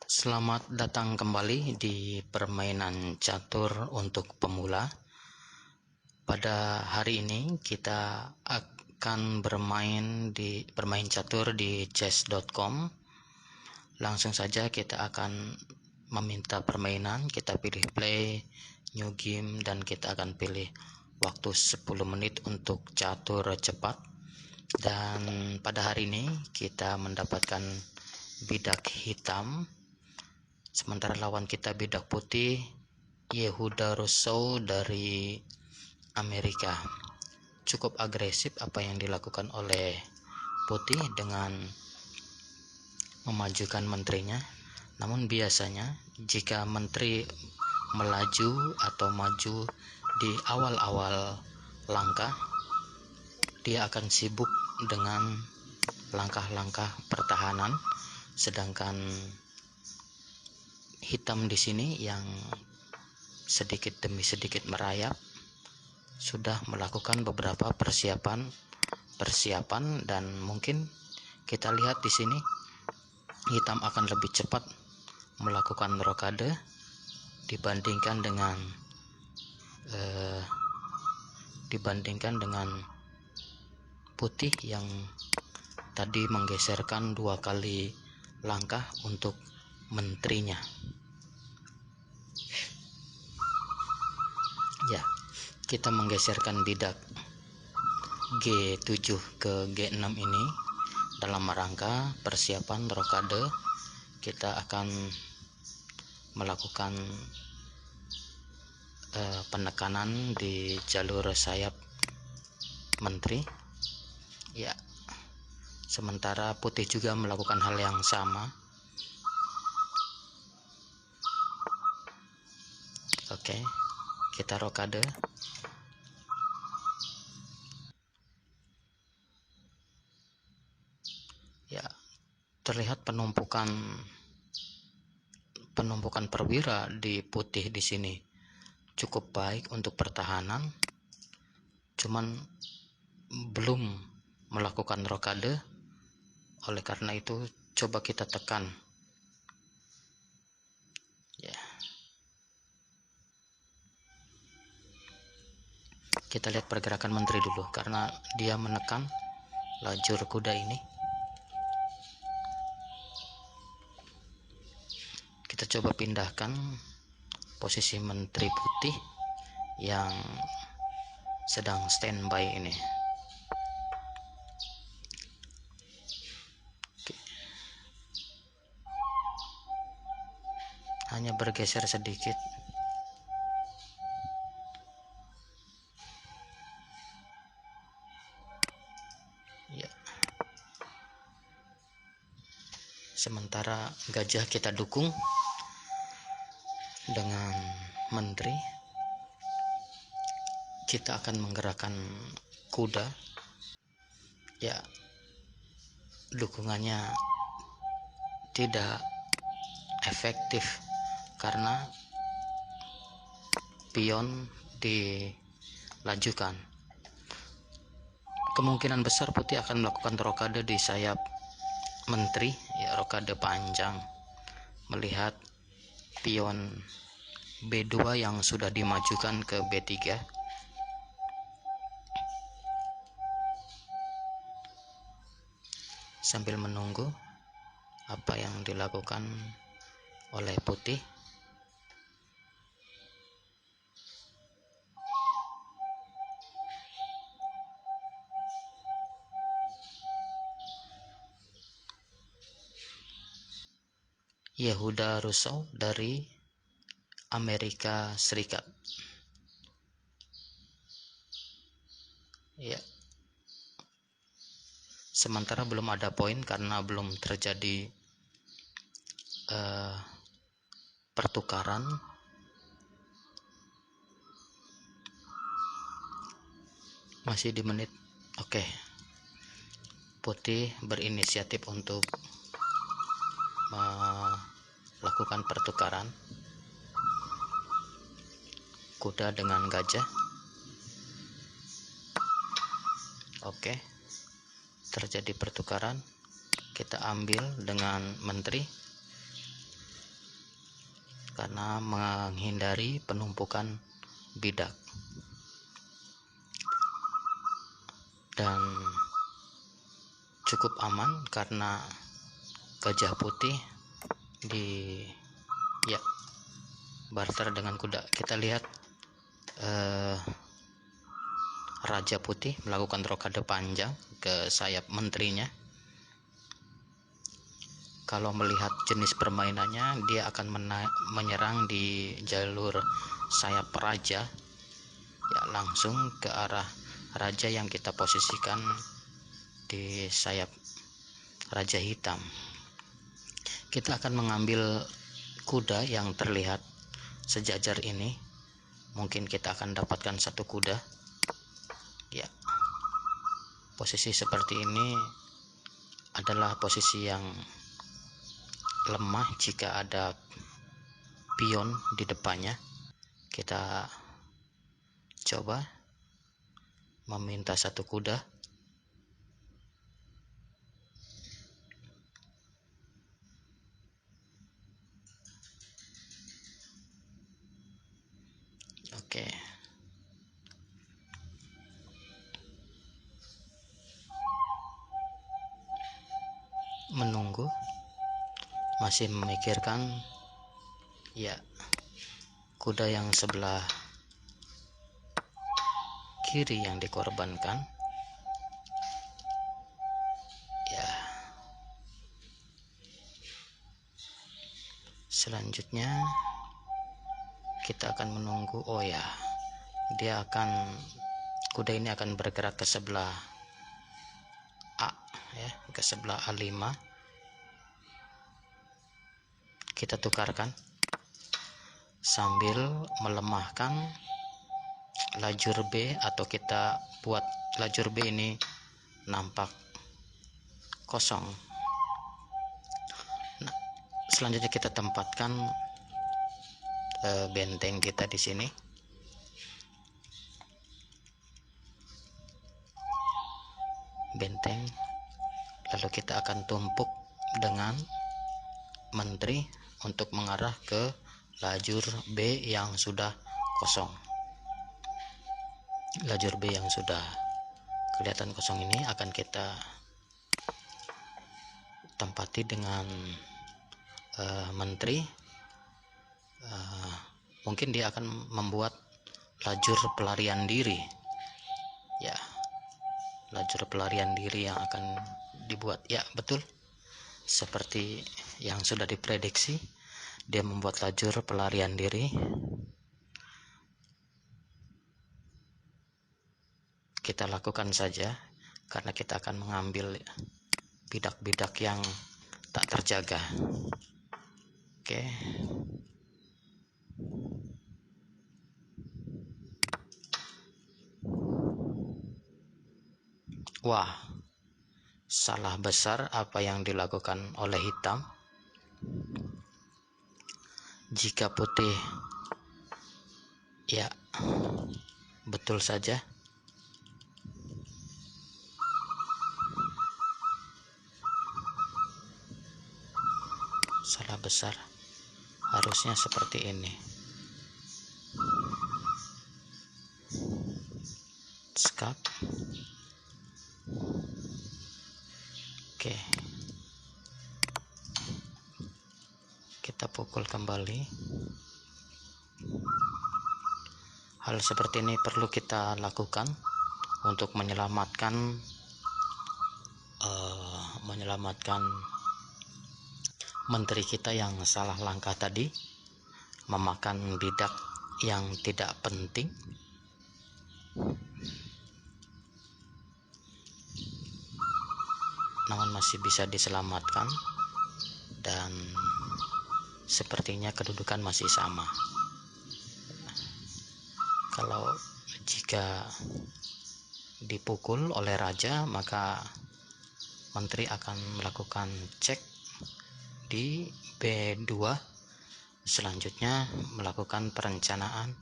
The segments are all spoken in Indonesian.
Selamat datang kembali di permainan catur untuk pemula. Pada hari ini kita akan bermain catur di chess.com. Langsung saja kita akan meminta permainan, kita pilih play, new game, dan kita akan pilih waktu 10 menit untuk catur cepat. Dan pada hari ini kita mendapatkan bidak hitam, sementara lawan kita bidak putih, Yehuda Rousseau dari Amerika. Cukup agresif apa yang dilakukan oleh putih dengan memajukan menterinya. Namun biasanya jika menteri melaju atau maju di awal-awal langkah, dia akan sibuk dengan langkah-langkah pertahanan, sedangkan hitam di sini yang sedikit demi sedikit merayap sudah melakukan beberapa persiapan dan mungkin kita lihat di sini hitam akan lebih cepat melakukan rokade dibandingkan dengan putih yang tadi menggeserkan 2 kali langkah untuk menterinya. Ya, kita menggeserkan bidak G7 ke G6 ini dalam rangka persiapan rokade. Kita akan melakukan penekanan di jalur sayap menteri. Ya, sementara putih juga melakukan hal yang sama. Oke, kita rokade. Ya, terlihat penumpukan perwira di putih di sini cukup baik untuk pertahanan, cuman belum melakukan rokade. Oleh karena itu coba kita tekan. Ya, kita lihat pergerakan menteri dulu karena dia menekan lajur kuda ini. Kita coba pindahkan posisi menteri putih yang sedang standby ini. Hanya bergeser sedikit. Ya. Sementara gajah kita dukung dengan menteri. Kita akan menggerakkan kuda. Ya, dukungannya tidak efektif karena pion dilajukan. Kemungkinan besar putih akan melakukan rokade di sayap menteri, ya, rokade panjang, melihat pion B2 yang sudah dimajukan ke B3. Sambil menunggu apa yang dilakukan oleh putih. Yehuda Rousseau dari Amerika Serikat. Ya. Sementara belum ada poin karena belum terjadi pertukaran. Masih di menit. Oke. Putih berinisiatif untuk melakukan pertukaran kuda dengan gajah. Oke. Terjadi pertukaran. Kita ambil dengan menteri. karena menghindari penumpukan bidak. Dan cukup aman karena gajah putih barter dengan kuda. Kita lihat Raja Putih melakukan rokade panjang ke sayap menterinya. Kalau melihat jenis permainannya, dia akan menyerang di jalur sayap raja, ya, langsung ke arah raja yang kita posisikan di sayap raja hitam. Kita akan mengambil kuda yang terlihat sejajar ini. Mungkin kita akan dapatkan satu kuda, ya. Posisi seperti ini adalah posisi yang lemah jika ada pion di depannya. Kita coba meminta satu kuda. Oke. Menunggu, masih memikirkan, ya, kuda yang sebelah kiri yang dikorbankan. Ya. Selanjutnya kita akan menunggu. Oh ya, kuda ini akan bergerak ke sebelah A, ya, ke sebelah A5. Kita tukarkan sambil melemahkan lajur B, atau kita buat lajur B ini nampak kosong. Nah, selanjutnya kita tempatkan benteng kita di sini. Benteng, lalu kita akan tumpuk dengan menteri untuk mengarah ke lajur B yang sudah kosong. Lajur B yang sudah kelihatan kosong ini akan kita tempati dengan menteri. Mungkin dia akan membuat lajur pelarian diri, ya, lajur pelarian diri yang akan dibuat. Ya, betul, seperti yang sudah diprediksi, dia membuat lajur pelarian diri. Kita lakukan saja karena kita akan mengambil bidak-bidak yang tak terjaga. Oke. Wah, salah besar apa yang dilakukan oleh hitam. Jika putih, ya, betul saja. Salah besar, harusnya seperti ini. Skak. Oke. Kita pukul kembali. Hal seperti ini perlu kita lakukan untuk menyelamatkan menteri kita yang salah langkah tadi, memakan bidak yang tidak penting. Namun masih bisa diselamatkan, dan sepertinya kedudukan masih sama. Kalau jika dipukul oleh raja, maka menteri akan melakukan cek di B2, selanjutnya melakukan perencanaan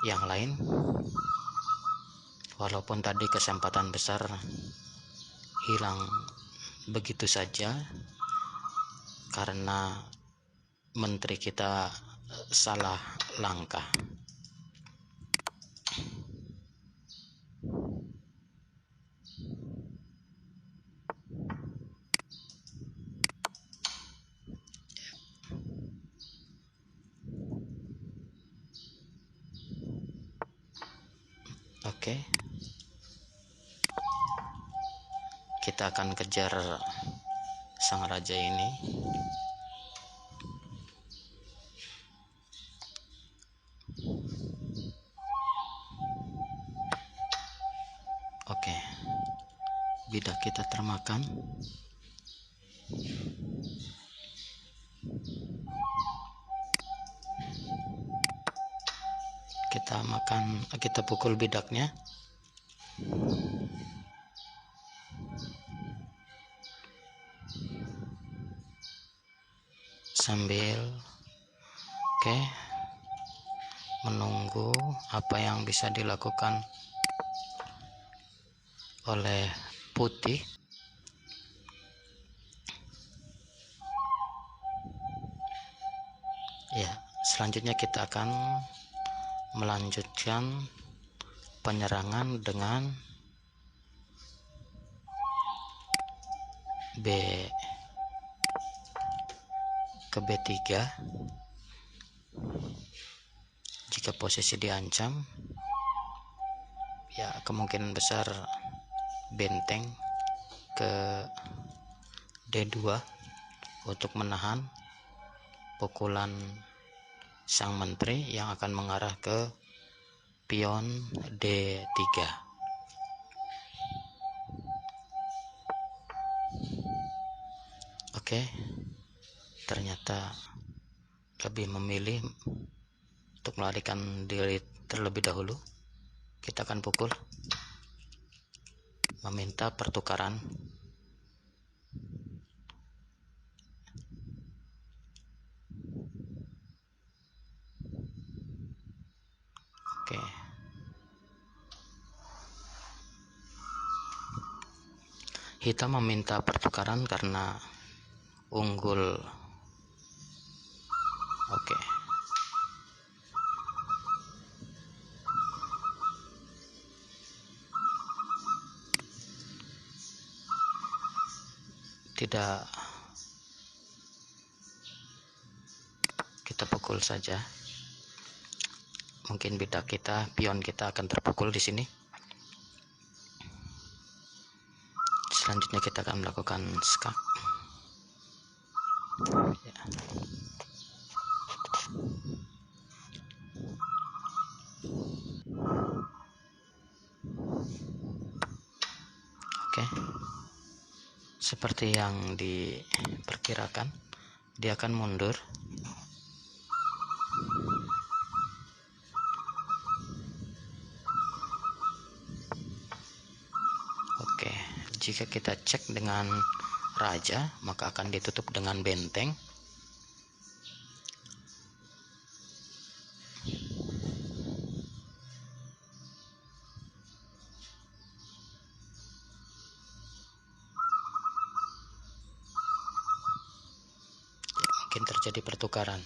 yang lain. Walaupun tadi kesempatan besar hilang begitu saja karena menteri kita salah langkah. Oke, kita akan kejar sang raja ini. Oke, bidak kita termakan. Kita pukul bidaknya. Sambil menunggu apa yang bisa dilakukan oleh putih. Ya, selanjutnya kita akan melanjutkan penyerangan dengan ke B3. Jika posisi diancam, ya kemungkinan besar benteng ke D2 untuk menahan pukulan sang menteri yang akan mengarah ke pion D3. Oke, ternyata lebih memilih untuk melarikan diri terlebih dahulu. Kita akan pukul, meminta pertukaran. Oke, hitam meminta pertukaran karena unggul. Oke, tidak, kita pukul saja. Mungkin bidak kita, pion kita akan terpukul di sini. Selanjutnya kita akan melakukan skak. Ya. Oke, seperti yang diperkirakan, dia akan mundur. Oke, jika kita cek dengan raja, maka akan ditutup dengan benteng. Mungkin terjadi pertukaran.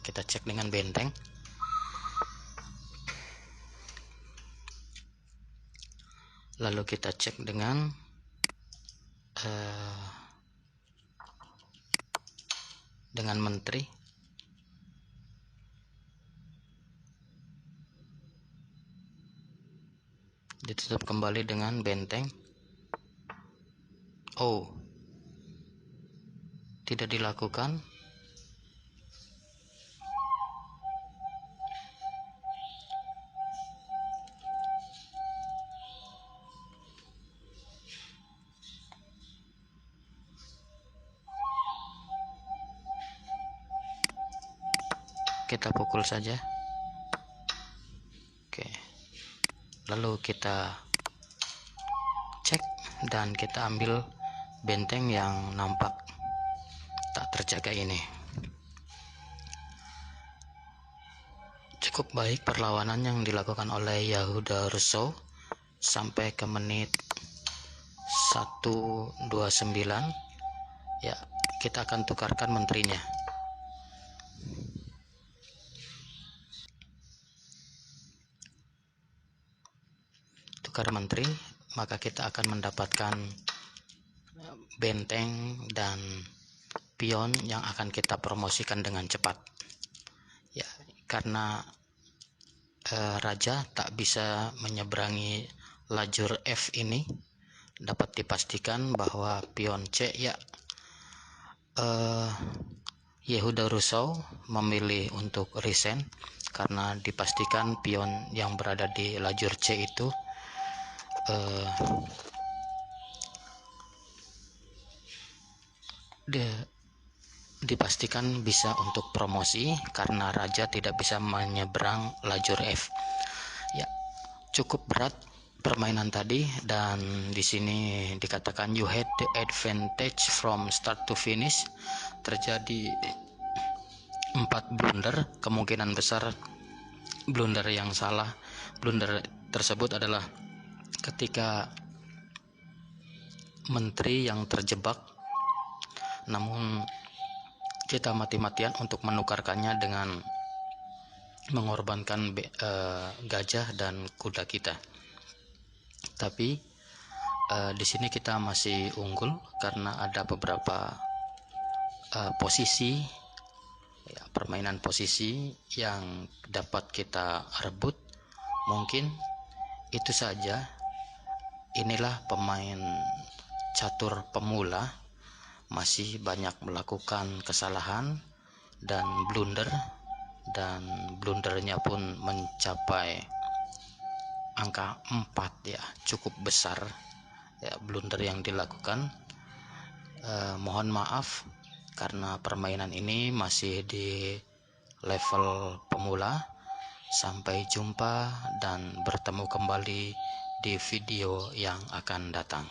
Kita cek dengan benteng. Lalu kita cek dengan menteri. Ditutup kembali dengan benteng. Oh, tidak dilakukan. Kita pukul saja. Oke, lalu kita cek dan kita ambil benteng yang nampak tak terjaga ini. Cukup baik perlawanan yang dilakukan oleh Yehuda Russo sampai ke menit 1:29. Ya, kita akan tukarkan menterinya. Perdana Menteri, maka kita akan mendapatkan benteng dan pion yang akan kita promosikan dengan cepat. Ya, karena raja tak bisa menyeberangi lajur F ini, dapat dipastikan bahwa pion C ya Yehuda Rousseau memilih untuk resign karena dipastikan pion yang berada di lajur C itu dipastikan bisa untuk promosi karena raja tidak bisa menyeberang lajur F. Ya, cukup berat permainan tadi, dan di sini dikatakan you had the advantage from start to finish. Terjadi 4 blunder, kemungkinan besar blunder yang salah. Blunder tersebut adalah ketika menteri yang terjebak, namun kita mati-matian untuk menukarkannya dengan mengorbankan gajah dan kuda kita. Tapi di sini kita masih unggul karena ada beberapa posisi, ya, permainan posisi yang dapat kita rebut. Mungkin itu saja. Inilah pemain catur pemula, masih banyak melakukan kesalahan dan blunder, dan blundernya pun mencapai angka 4, ya, cukup besar ya blunder yang dilakukan. Mohon maaf karena permainan ini masih di level pemula. Sampai jumpa dan bertemu kembali di video yang akan datang.